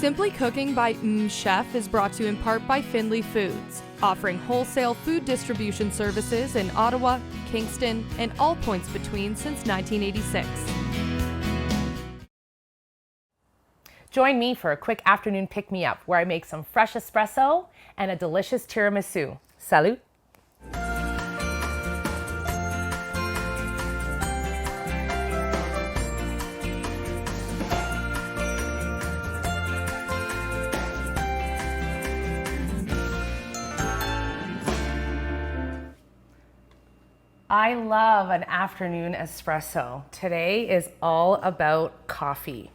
Simply Cooking by MmmChef is brought to you in part by Findlay Foods, offering wholesale food distribution services in Ottawa, Kingston, and all points between since 1986. Join me for a quick afternoon pick-me-up where I make some fresh espresso and a delicious tiramisu. Salut! I love an afternoon espresso. Today is all about coffee.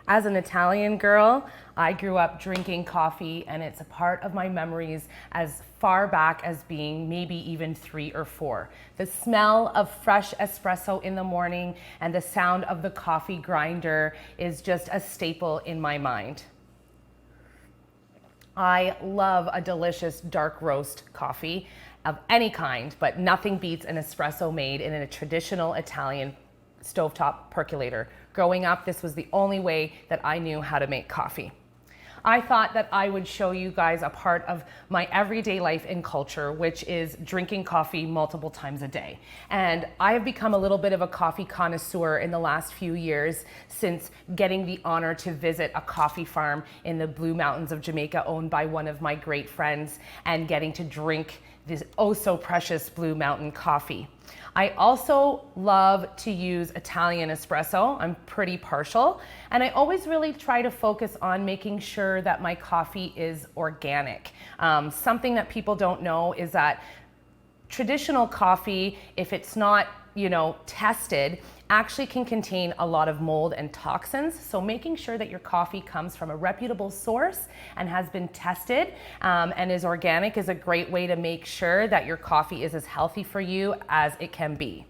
As an Italian girl, I grew up drinking coffee, and it's a part of my memories as far back as being maybe even 3 or 4. The smell of fresh espresso in the morning and the sound of the coffee grinder is just a staple in my mind. I love a delicious dark roast coffee of any kind, but nothing beats an espresso made in a traditional Italian stovetop percolator. Growing up, this was the only way that I knew how to make coffee. I thought that I would show you guys a part of my everyday life and culture, which is drinking coffee multiple times a day. And I have become a little bit of a coffee connoisseur in the last few years since getting the honor to visit a coffee farm in the Blue Mountains of Jamaica owned by one of my great friends and getting to drink this oh so precious Blue Mountain coffee. I also love to use Italian espresso. I'm pretty partial, and I always really try to focus on making sure that my coffee is organic. Something that people don't know is that traditional coffee, if it's not, tested, actually can contain a lot of mold and toxins. So making sure that your coffee comes from a reputable source and has been tested and is organic is a great way to make sure that your coffee is as healthy for you as it can be.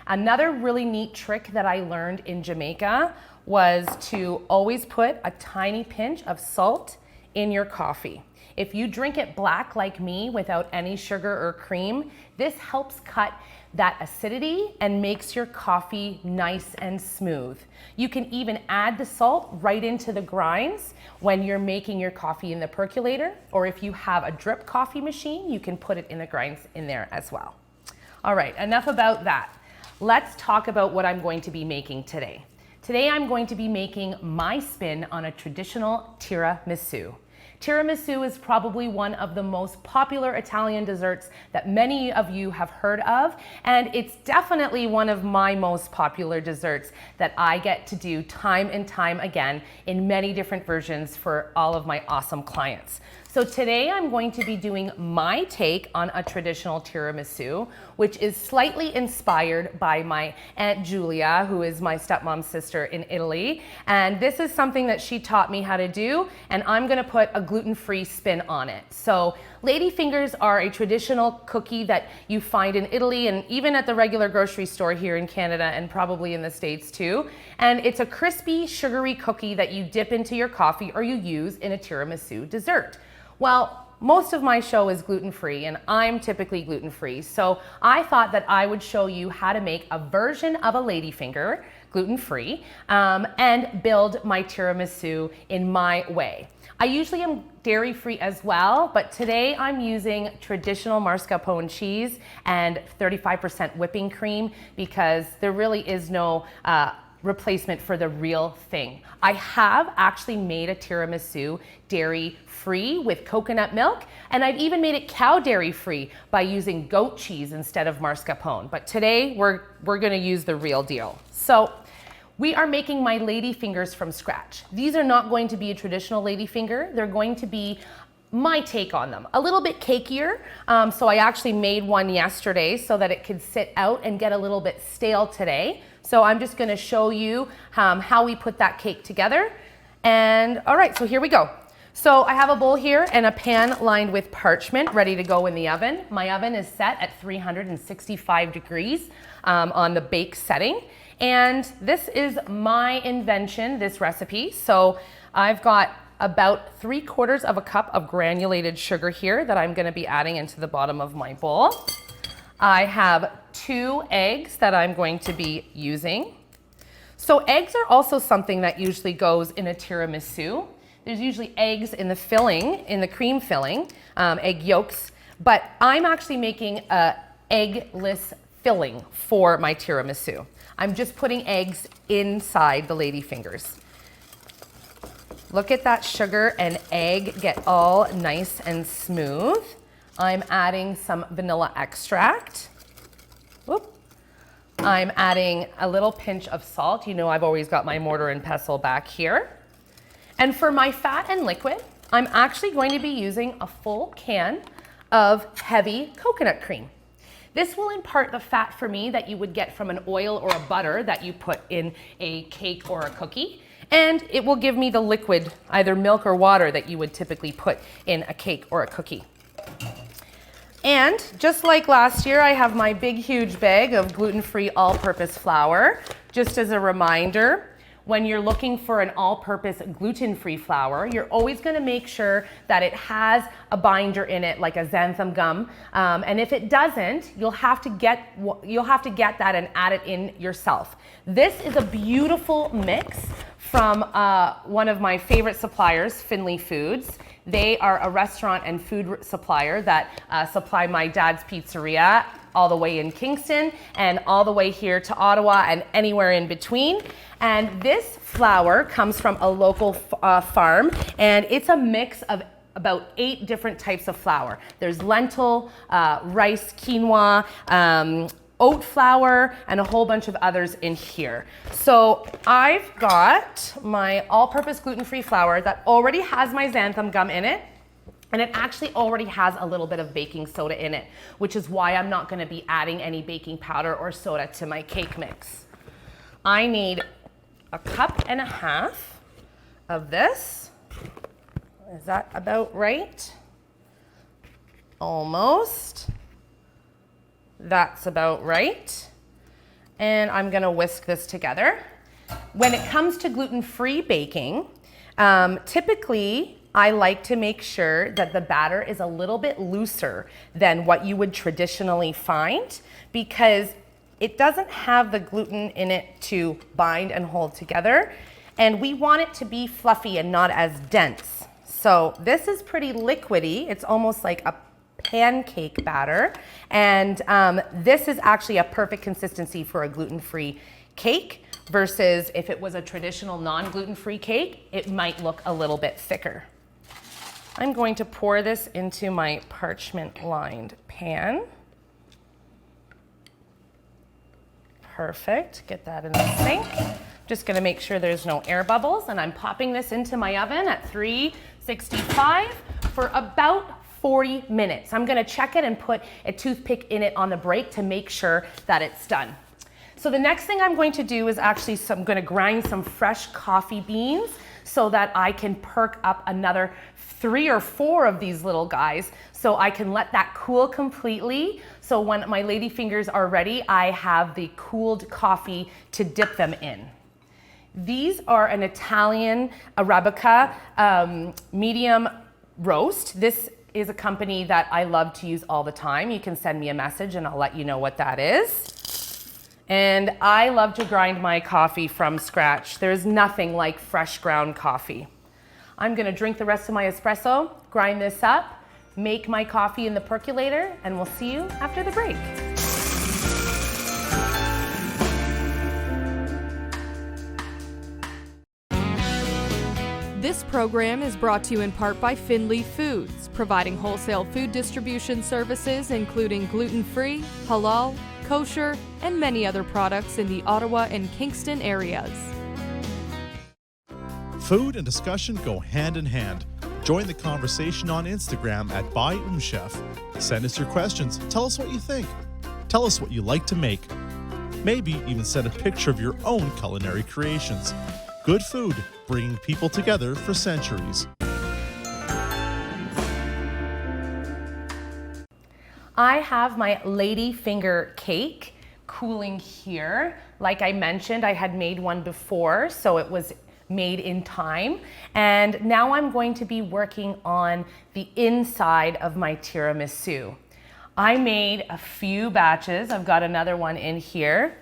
Another really neat trick that I learned in Jamaica was to always put a tiny pinch of salt in your coffee. If you drink it black like me without any sugar or cream, this helps cut that acidity and makes your coffee nice and smooth. You can even add the salt right into the grinds when you're making your coffee in the percolator, or if you have a drip coffee machine, you can put it in the grinds in there as well. All right, enough about that. Let's talk about what I'm going to be making today. Today I'm going to be making my spin on a traditional tiramisu. Tiramisu is probably one of the most popular Italian desserts that many of you have heard of, and it's definitely one of my most popular desserts that I get to do time and time again in many different versions for all of my awesome clients. So today I'm going to be doing my take on a traditional tiramisu, which is slightly inspired by my Aunt Julia, who is my stepmom's sister in Italy. And this is something that she taught me how to do, and I'm gonna put a gluten-free spin on it. So Ladyfingers are a traditional cookie that you find in Italy and even at the regular grocery store here in Canada and probably in the States too. And it's a crispy, sugary cookie that you dip into your coffee or you use in a tiramisu dessert. Well, most of my show is gluten-free, and I'm typically gluten-free, so I thought that I would show you how to make a version of a ladyfinger, gluten-free, and build my tiramisu in my way. I usually am dairy-free as well, but today I'm using traditional mascarpone cheese and 35% whipping cream because there really is no replacement for the real thing. I have actually made a tiramisu dairy-free with coconut milk, and I've even made it cow dairy-free by using goat cheese instead of mascarpone. But today we're gonna use the real deal. So we are making my ladyfingers from scratch. These are not going to be a traditional ladyfinger. They're going to be my take on them. A little bit cakier, so I actually made one yesterday so that it could sit out and get a little bit stale today. So I'm just gonna show you how we put that cake together. And all right, so here we go. So I have a bowl here and a pan lined with parchment ready to go in the oven. My oven is set at 365 degrees on the bake setting. And this is my invention, this recipe. So I've got about 3/4 of a cup of granulated sugar here that I'm gonna be adding into the bottom of my bowl. I have 2 eggs that I'm going to be using. So eggs are also something that usually goes in a tiramisu. There's usually eggs in the filling, in the cream filling, egg yolks, but I'm actually making a eggless filling for my tiramisu. I'm just putting eggs inside the Ladyfingers. Look at that sugar and egg get all nice and smooth. I'm adding some vanilla extract. Whoop. I'm adding a little pinch of salt. You know I've always got my mortar and pestle back here. And for my fat and liquid, I'm actually going to be using a full can of heavy coconut cream. This will impart the fat for me that you would get from an oil or a butter that you put in a cake or a cookie. And it will give me the liquid, either milk or water, that you would typically put in a cake or a cookie. And just like last year, I have my big, huge bag of gluten-free all-purpose flour. Just as a reminder, when you're looking for an all-purpose gluten-free flour, you're always going to make sure that it has a binder in it, like a xanthan gum. And if it doesn't, you'll have to get that and add it in yourself. This is a beautiful mix from one of my favorite suppliers, Findlay Foods. They are a restaurant and food supplier that supply my dad's pizzeria all the way in Kingston and all the way here to Ottawa and anywhere in between. And this flour comes from a local farm, and it's a mix of about 8 different types of flour. There's lentil, rice, quinoa, oat flour, and a whole bunch of others in here. So I've got my all-purpose gluten-free flour that already has my xanthan gum in it, and it actually already has a little bit of baking soda in it, which is why I'm not gonna be adding any baking powder or soda to my cake mix. I need 1.5 cups of this. Is that about right? Almost. That's about right. And I'm gonna whisk this together. When it comes to gluten-free baking, typically I like to make sure that the batter is a little bit looser than what you would traditionally find, because it doesn't have the gluten in it to bind and hold together, and we want it to be fluffy and not as dense. So this is pretty liquidy. It's almost like a pancake batter, and this is actually a perfect consistency for a gluten-free cake versus if it was a traditional non-gluten-free cake, it might look a little bit thicker. I'm going to pour this into my parchment-lined pan. Perfect, get that in the sink. Just gonna make sure there's no air bubbles, and I'm popping this into my oven at 365 for about 40 minutes. I'm gonna check it and put a toothpick in it on the break to make sure that it's done. So the next thing I'm going to do is actually I'm gonna grind some fresh coffee beans so that I can perk up another 3 or 4 of these little guys, so I can let that cool completely. So when my Ladyfingers are ready, I have the cooled coffee to dip them in. These are an Italian Arabica medium roast. This is a company that I love to use all the time. You can send me a message and I'll let you know what that is. And I love to grind my coffee from scratch. There's nothing like fresh ground coffee. I'm gonna drink the rest of my espresso, grind this up, make my coffee in the percolator, and we'll see you after the break. This program is brought to you in part by Findlay Foods, providing wholesale food distribution services including gluten-free, halal, kosher, and many other products in the Ottawa and Kingston areas. Food and discussion go hand in hand. Join the conversation on Instagram at MmmChef. Send us your questions. Tell us what you think. Tell us what you like to make. Maybe even send a picture of your own culinary creations. Good food, bringing people together for centuries. I have my Ladyfinger cake cooling here. Like I mentioned, I had made one before, so it was made in time. And now I'm going to be working on the inside of my tiramisu. I made a few batches. I've got another one in here.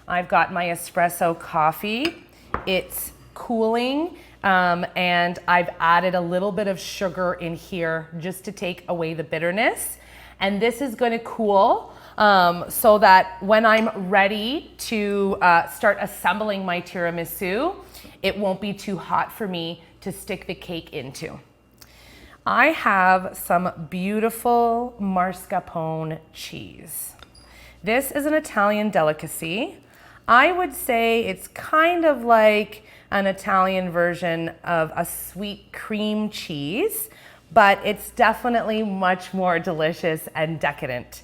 I've got my espresso coffee. It's cooling. and I've added a little bit of sugar in here just to take away the bitterness. And this is going to cool so that when I'm ready to start assembling my tiramisu, it won't be too hot for me to stick the cake into. I have some beautiful mascarpone cheese. This is an Italian delicacy. I would say it's kind of like an Italian version of a sweet cream cheese, but it's definitely much more delicious and decadent.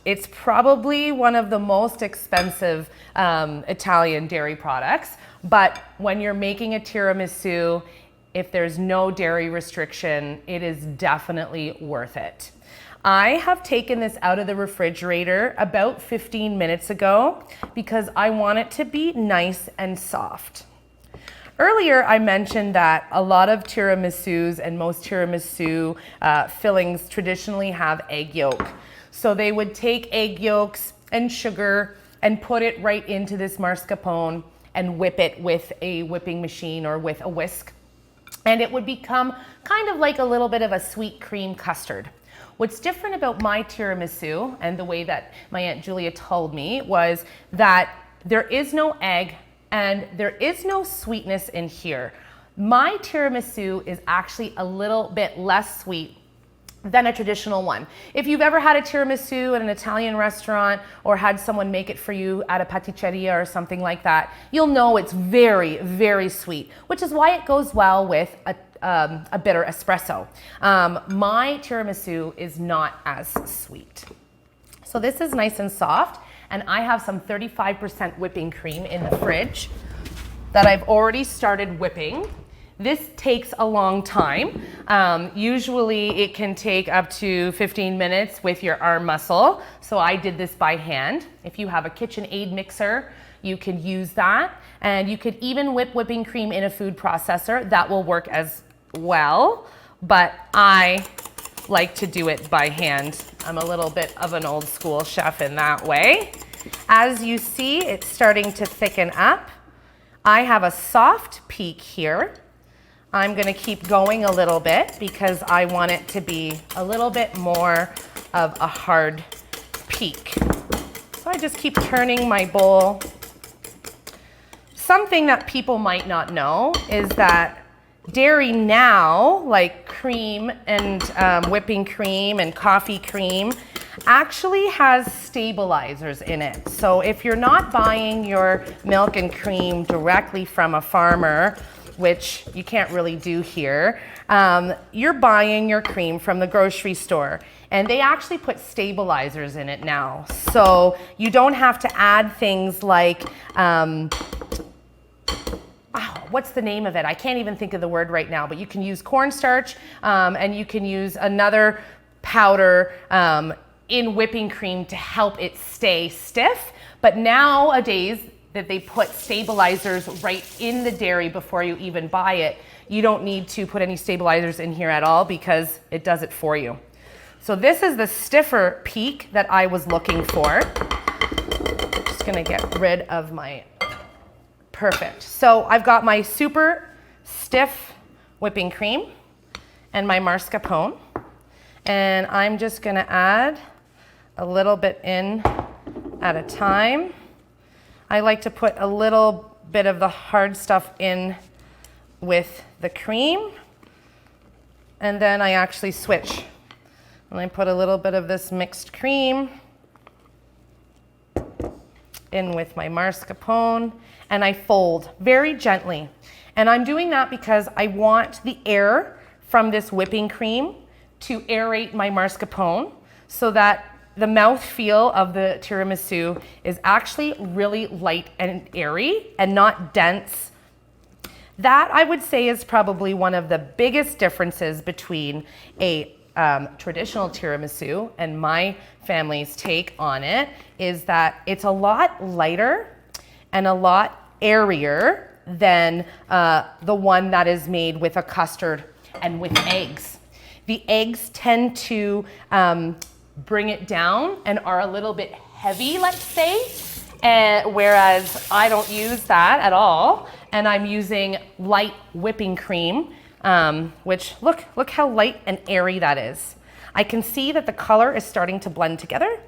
It's probably one of the most expensive Italian dairy products, but when you're making a tiramisu, if there's no dairy restriction, it is definitely worth it. I have taken this out of the refrigerator about 15 minutes ago because I want it to be nice and soft. Earlier, I mentioned that a lot of tiramisus and most tiramisu fillings traditionally have egg yolk. So they would take egg yolks and sugar and put it right into this mascarpone and whip it with a whipping machine or with a whisk. And it would become kind of like a little bit of a sweet cream custard. What's different about my tiramisu and the way that my Aunt Julia told me was that there is no egg and there is no sweetness in here. My tiramisu is actually a little bit less sweet than a traditional one. If you've ever had a tiramisu at an Italian restaurant or had someone make it for you at a pasticceria or something like that, you'll know it's very, very sweet, which is why it goes well with a bitter espresso. My tiramisu is not as sweet. So this is nice and soft, and I have some 35% whipping cream in the fridge that I've already started whipping. This takes a long time. Usually it can take up to 15 minutes with your arm muscle. So I did this by hand. If you have a KitchenAid mixer, you can use that. And you could even whip whipping cream in a food processor. That will work as well. But I like to do it by hand. I'm a little bit of an old school chef in that way. As you see, it's starting to thicken up. I have a soft peak here. I'm going to keep going a little bit because I want it to be a little bit more of a hard peak. So I just keep turning my bowl. Something that people might not know is that dairy now, like cream and whipping cream and coffee cream, actually has stabilizers in it. So if you're not buying your milk and cream directly from a farmer, which you can't really do here, you're buying your cream from the grocery store. And they actually put stabilizers in it now. So you don't have to add things like, what's the name of it? I can't even think of the word right now, but you can use cornstarch and you can use another powder in whipping cream to help it stay stiff. But nowadays, that they put stabilizers right in the dairy before you even buy it. You don't need to put any stabilizers in here at all because it does it for you. So this is the stiffer peak that I was looking for. Just gonna get rid of my, perfect. So I've got my super stiff whipping cream and my mascarpone. And I'm just gonna add a little bit in at a time. I like to put a little bit of the hard stuff in with the cream, and then I actually switch. And I put a little bit of this mixed cream in with my mascarpone, and I fold very gently. And I'm doing that because I want the air from this whipping cream to aerate my mascarpone so that the mouthfeel of the tiramisu is actually really light and airy and not dense. That, I would say, is probably one of the biggest differences between a traditional tiramisu and my family's take on it, is that it's a lot lighter and a lot airier than the one that is made with a custard and with eggs. The eggs tend to bring it down and are a little bit heavy, let's say, And whereas I don't use that at all, and I'm using light whipping cream, which look how light and airy that is. I can see that the color is starting to blend together.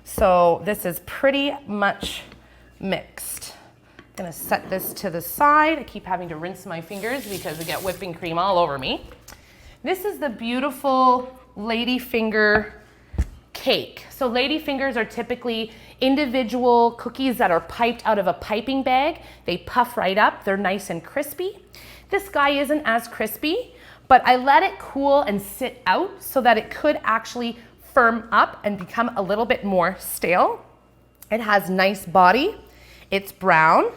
So this is pretty much mixed. I'm gonna set this to the side. I keep having to rinse my fingers because I get whipping cream all over me. This is the beautiful ladyfinger cake. So ladyfingers are typically individual cookies that are piped out of a piping bag. They puff right up, they're nice and crispy. This guy isn't as crispy, but I let it cool and sit out so that it could actually firm up and become a little bit more stale. It has nice body, it's brown.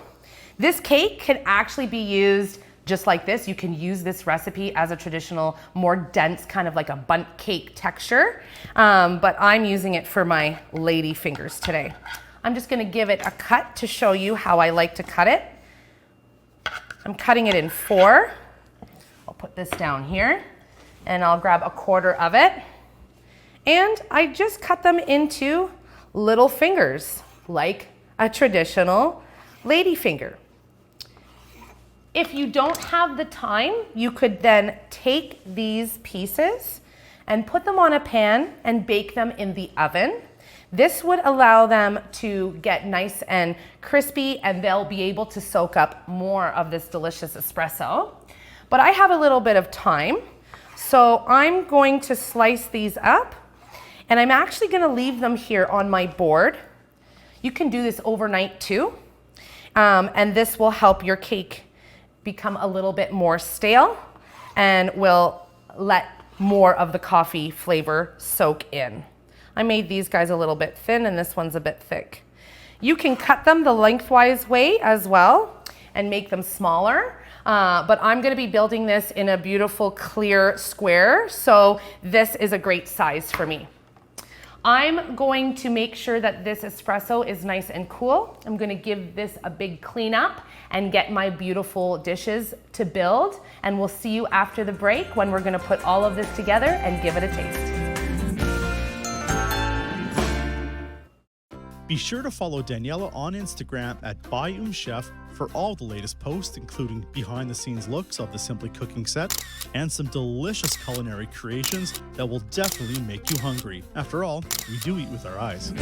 This cake can actually be used just like this. You can use this recipe as a traditional, more dense, kind of like a bundt cake texture, but I'm using it for my lady fingers today. I'm just gonna give it a cut to show you how I like to cut it. I'm cutting it in 4. I'll put this down here, and I'll grab a quarter of it, and I just cut them into little fingers, like a traditional lady finger. If you don't have the time, you could then take these pieces and put them on a pan and bake them in the oven. This would allow them to get nice and crispy, and they'll be able to soak up more of this delicious espresso. But I have a little bit of time, so I'm going to slice these up, and I'm actually gonna leave them here on my board. You can do this overnight too, and this will help your cake become a little bit more stale and will let more of the coffee flavor soak in. I made these guys a little bit thin, and this one's a bit thick. You can cut them the lengthwise way as well and make them smaller, but I'm gonna be building this in a beautiful clear square, so this is a great size for me. I'm going to make sure that this espresso is nice and cool. I'm gonna give this a big cleanup and get my beautiful dishes to build. And we'll see you after the break when we're gonna put all of this together and give it a taste. Be sure to follow Daniela on Instagram at MmmChef for all the latest posts, including behind-the-scenes looks of the Simply Cooking set and some delicious culinary creations that will definitely make you hungry. After all, we do eat with our eyes.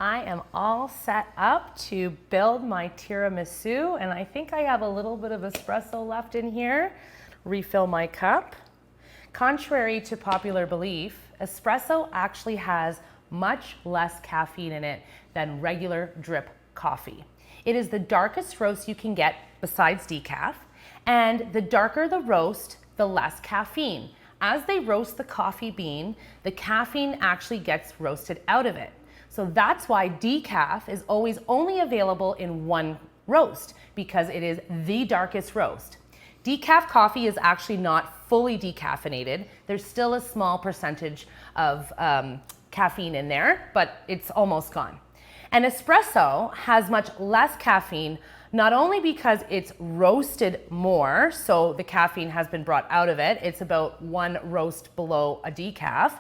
I am all set up to build my tiramisu, and I think I have a little bit of espresso left in here. Refill my cup. Contrary to popular belief, espresso actually has much less caffeine in it than regular drip coffee. It is the darkest roast you can get besides decaf, and the darker the roast, the less caffeine. As they roast the coffee bean, the caffeine actually gets roasted out of it. So that's why decaf is always only available in one roast, because it is the darkest roast. Decaf coffee is actually not fully decaffeinated. There's still a small percentage of caffeine in there, but it's almost gone. And espresso has much less caffeine, not only because it's roasted more, so the caffeine has been brought out of it. It's about 1 roast below a decaf.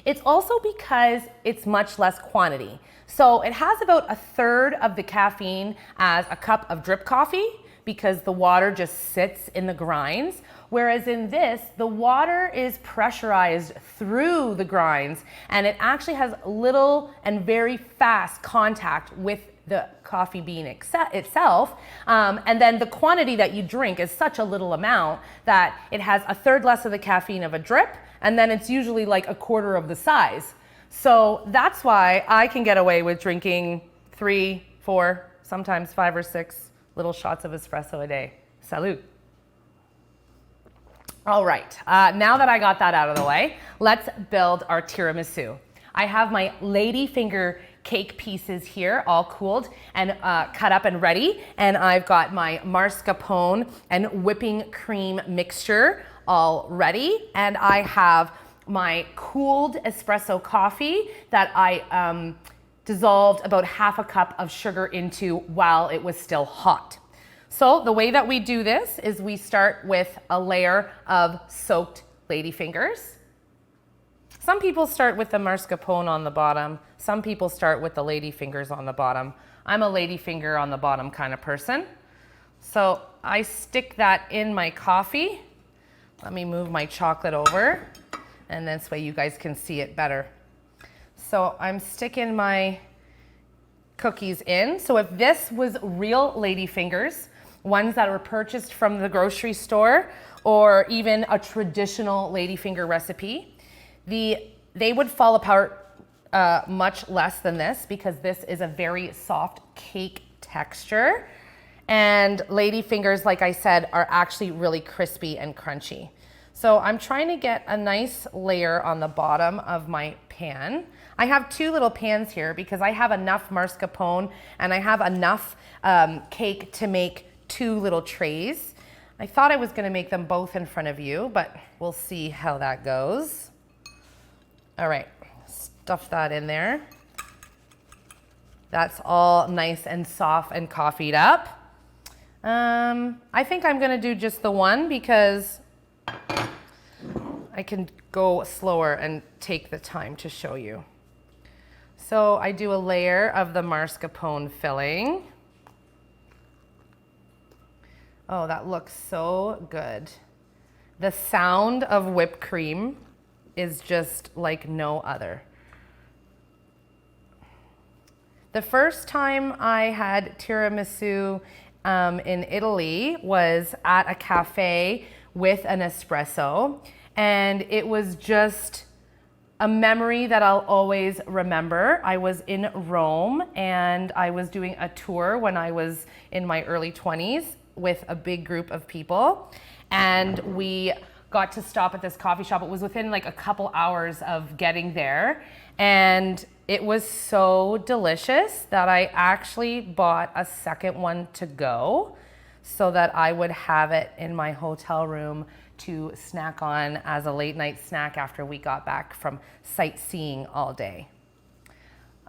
It's also because it's much less quantity. So it has about 1/3 of the caffeine as a cup of drip coffee, because the water just sits in the grinds. Whereas in this, the water is pressurized through the grinds, and it actually has little and very fast contact with the coffee bean itself. And then the quantity that you drink is such a little amount that it has 1/3 less of the caffeine of a drip, and then it's usually like 1/4 of the size. So that's why I can get away with drinking 3, 4, sometimes 5 or 6 little shots of espresso a day. Salud. All right, now that I got that out of the way, let's build our tiramisu. I have my ladyfinger cake pieces here, all cooled and cut up and ready. And I've got my mascarpone and whipping cream mixture all ready. And I have my cooled espresso coffee that I dissolved about 1/2 cup of sugar into while it was still hot. So the way that we do this is we start with a layer of soaked ladyfingers. Some people start with the mascarpone on the bottom. Some people start with the ladyfingers on the bottom. I'm a ladyfinger on the bottom kind of person. So I stick that in my coffee. Let me move my chocolate over, and this way you guys can see it better. So I'm sticking my cookies in. So if this was real ladyfingers, ones that were purchased from the grocery store, or even a traditional ladyfinger recipe, they would fall apart much less than this, because this is a very soft cake texture. And ladyfingers, like I said, are actually really crispy and crunchy. So I'm trying to get a nice layer on the bottom of my pan. I have two little pans here because I have enough mascarpone and I have enough cake to make two little trays. I thought I was going to make them both in front of you, but we'll see how that goes. All right, stuff that in there. That's all nice and soft and coffeeed up. I think I'm going to do just the one because I can go slower and take the time to show you. So I do a layer of the mascarpone filling. Oh, that looks so good. The sound of whipped cream is just like no other. The first time I had tiramisu in Italy was at a cafe with an espresso, and it was just a memory that I'll always remember. I was in Rome and I was doing a tour when I was in my early 20s with a big group of people, and we got to stop at this coffee shop. It was within like a couple hours of getting there, and it was so delicious that I actually bought a second one to go so that I would have it in my hotel room to snack on as a late night snack after we got back from sightseeing all day.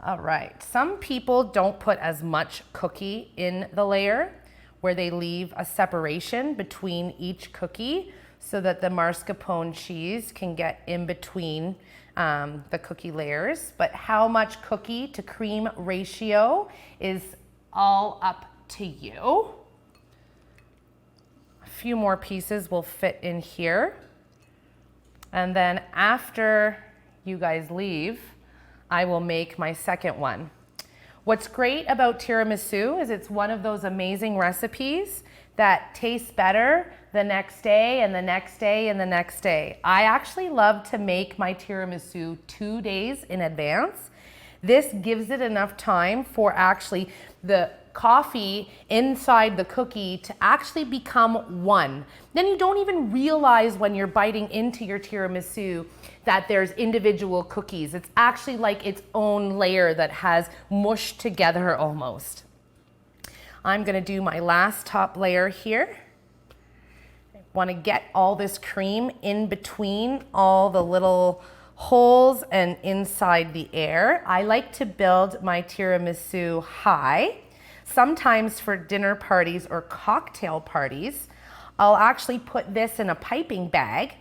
All right, some people don't put as much cookie in the layer, where they leave a separation between each cookie so that the mascarpone cheese can get in between the cookie layers. But how much cookie to cream ratio is all up to you. A few more pieces will fit in here. And then after you guys leave, I will make my second one. What's great about tiramisu is it's one of those amazing recipes that tastes better the next day and the next day and the next day. I actually love to make my tiramisu 2 days in advance. This gives it enough time for actually the coffee inside the cookie to actually become one. Then you don't even realize when you're biting into your tiramisu that there's individual cookies. It's actually like its own layer that has mushed together almost. I'm gonna do my last top layer here. I wanna get all this cream in between all the little holes and inside the air. I like to build my tiramisu high. Sometimes for dinner parties or cocktail parties, I'll actually put this in a piping bag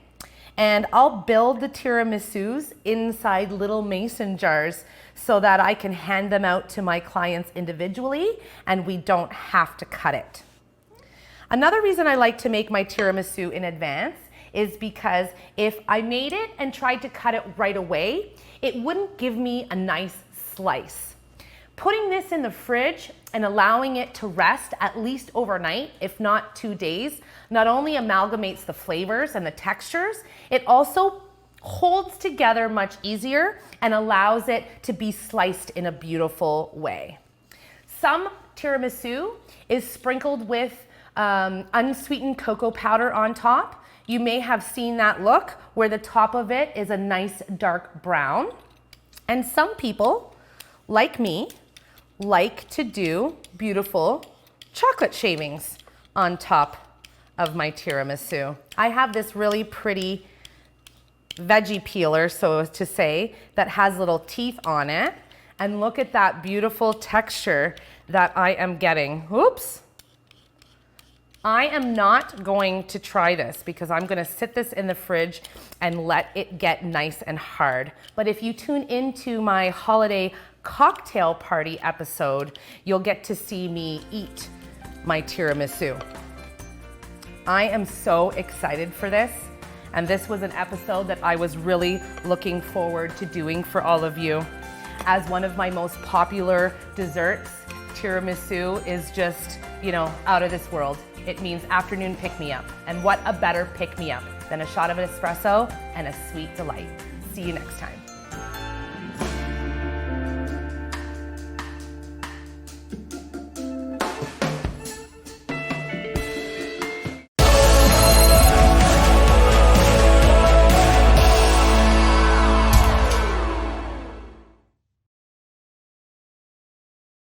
and I'll build the tiramisus inside little mason jars so that I can hand them out to my clients individually and we don't have to cut it. Another reason I like to make my tiramisu in advance is because if I made it and tried to cut it right away, it wouldn't give me a nice slice. Putting this in the fridge and allowing it to rest at least overnight, if not 2 days, not only amalgamates the flavors and the textures, it also holds together much easier and allows it to be sliced in a beautiful way. Some tiramisu is sprinkled with unsweetened cocoa powder on top. You may have seen that look where the top of it is a nice dark brown. And some people, like me, like to do beautiful chocolate shavings on top of my tiramisu. I have this really pretty veggie peeler, so to say, that has little teeth on it. And look at that beautiful texture that I am getting. Oops. I am not going to try this because I'm gonna sit this in the fridge and let it get nice and hard. But if you tune into my holiday cocktail party episode, you'll get to see me eat my tiramisu. I am so excited for this. And this was an episode that I was really looking forward to doing for all of you. As one of my most popular desserts, tiramisu is just, out of this world. It means afternoon pick-me-up. And what a better pick-me-up than a shot of an espresso and a sweet delight. See you next time.